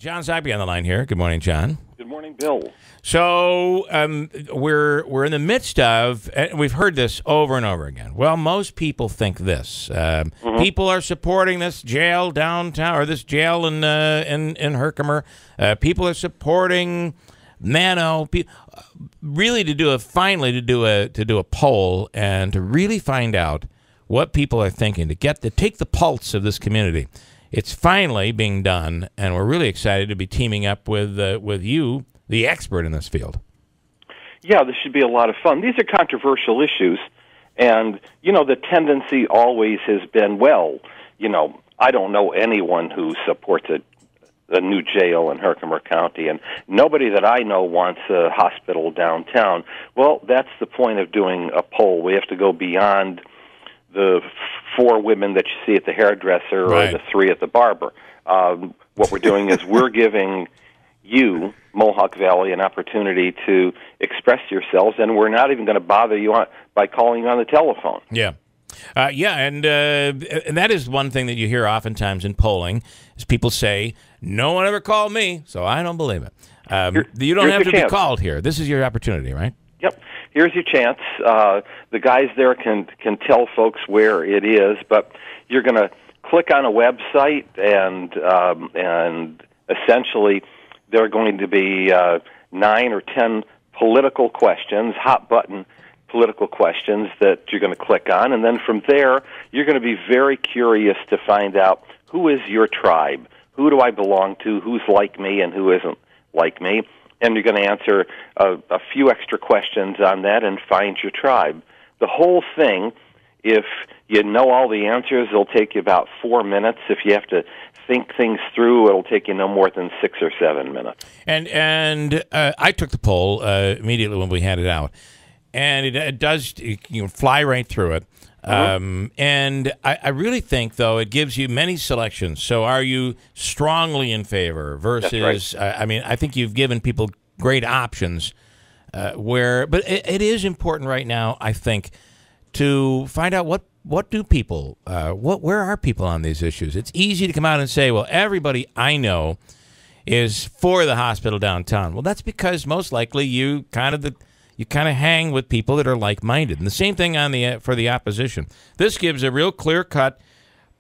John Zogby on the line here. Good morning, John. Good morning, Bill. So we're in the midst of, and we've heard this over and over again. Well, most people think this. People are supporting this jail downtown, or this jail in Herkimer. People are supporting Nano. Really, to do a poll and to really find out what people are thinking, to take the pulse of this community. It's finally being done, and we're really excited to be teaming up with you, the expert in this field. Yeah, this should be a lot of fun. These are controversial issues, and, the tendency always has been, I don't know anyone who supports a new jail in Herkimer County, and nobody that I know wants a hospital downtown. Well, that's the point of doing a poll. We have to go beyond the 4 women that you see at the hairdresser or the 3 at the barber. What we're doing is we're giving you, Mohawk Valley, an opportunity to express yourselves, and we're not even going to bother you by calling you on the telephone. Yeah. And that is one thing that you hear oftentimes in polling, is people say, no one ever called me, so I don't believe it. You don't have to be called here. This is your opportunity, right? Yep. Here's your chance. The guys there can tell folks where it is, but you're going to click on a website, and essentially there are going to be 9 or 10 political questions, hot-button political questions that you're going to click on, and then from there you're going to be very curious to find out who is your tribe, who do I belong to, who's like me and who isn't like me. And you're going to answer a few extra questions on that and find your tribe. The whole thing, if you know all the answers, it'll take you about 4 minutes. If you have to think things through, it'll take you no more than 6 or 7 minutes. And I took the poll immediately when we had it out, and it does fly right through it. And I really think, though, it gives you many selections. So are you strongly in favor versus, right. I think you've given people great options but it is important right now, I think, to find out what do people, where are people on these issues? It's easy to come out and say, well, everybody I know is for the hospital downtown. Well, that's because most likely you kind of hang with people that are like-minded. And the same thing for the opposition. This gives a real clear-cut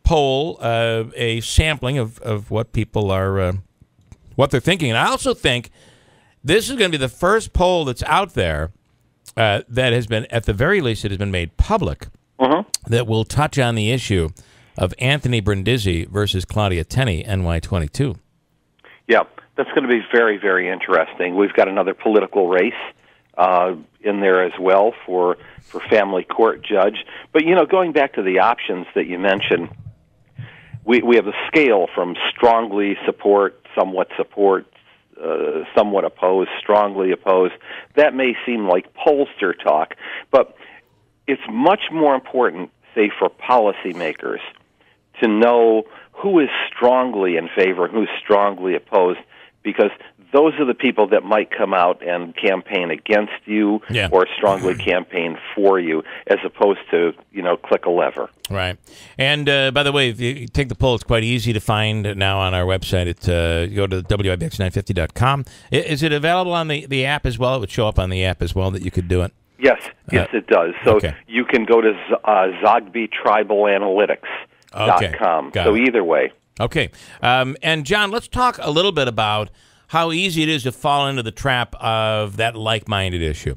poll, a sampling of what people are, what they're thinking. And I also think this is going to be the first poll that's out there that has been, at the very least, it has been made public, that will touch on the issue of Anthony Brindisi versus Claudia Tenney, NY22. Yeah, that's going to be very, very interesting. We've got another political race in there as well for family court judge. But, going back to the options that you mentioned, we have a scale from strongly support, somewhat opposed, strongly opposed. That may seem like pollster talk, but it's much more important, say, for policymakers to know who is strongly in favor and who's strongly opposed, because those are the people that might come out and campaign against you or strongly campaign for you, as opposed to, click a lever. Right. And, by the way, if you take the poll, it's quite easy to find now on our website. You go to WIBX950.com. Is it available on the app as well? It would show up on the app as well that you could do it? Yes, it does. So you can go to ZogbyTribalAnalytics.com. So either way. Okay. And, John, let's talk a little bit about how easy it is to fall into the trap of that like-minded issue.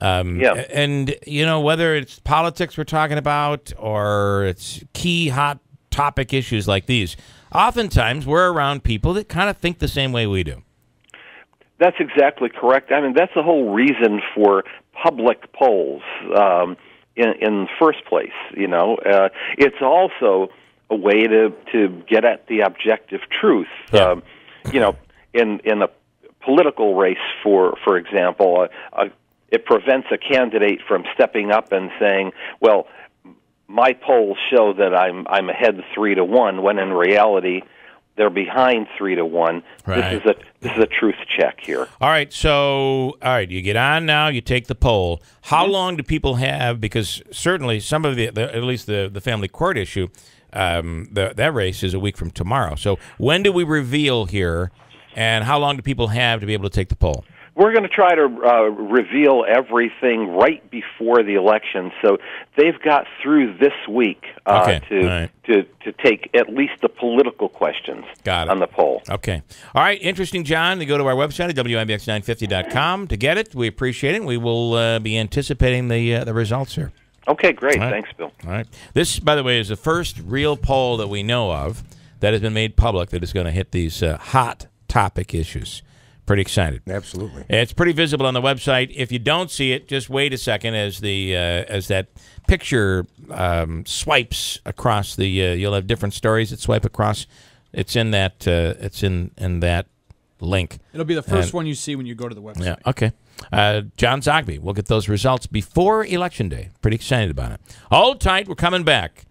And, whether it's politics we're talking about or it's key hot topic issues like these, oftentimes we're around people that kind of think the same way we do. That's exactly correct. That's the whole reason for public polls in the first place. It's also a way to get at the objective truth. In a political race, for example, it prevents a candidate from stepping up and saying, "Well, my polls show that I'm ahead 3-1," when in reality they're behind 3-1. Right. This is a truth check here. All right. So, you get on now. You take the poll. How long do people have? Because certainly some of at least the family court issue, that race is a week from tomorrow. So when do we reveal here And how long do people have to be able to take the poll? We're going to try to reveal everything right before the election, so they've got through this week to take at least the political questions on the poll. Okay. All right. Interesting, John. You go to our website at WIBX950.com to get it. We appreciate it. We will be anticipating the results here. Okay, great. Right. Thanks, Bill. All right. This, by the way, is the first real poll that we know of that has been made public that is going to hit these hot topic issues. Pretty excited. Absolutely. It's pretty visible on the website. If you don't see it, just wait a second as that picture swipes across the. You'll have different stories that swipe across. It's in that. It's in that link. It'll be the first one you see when you go to the website. Yeah. Okay. John Zogby. We'll get those results before Election Day. Pretty excited about it. Hold tight. We're coming back.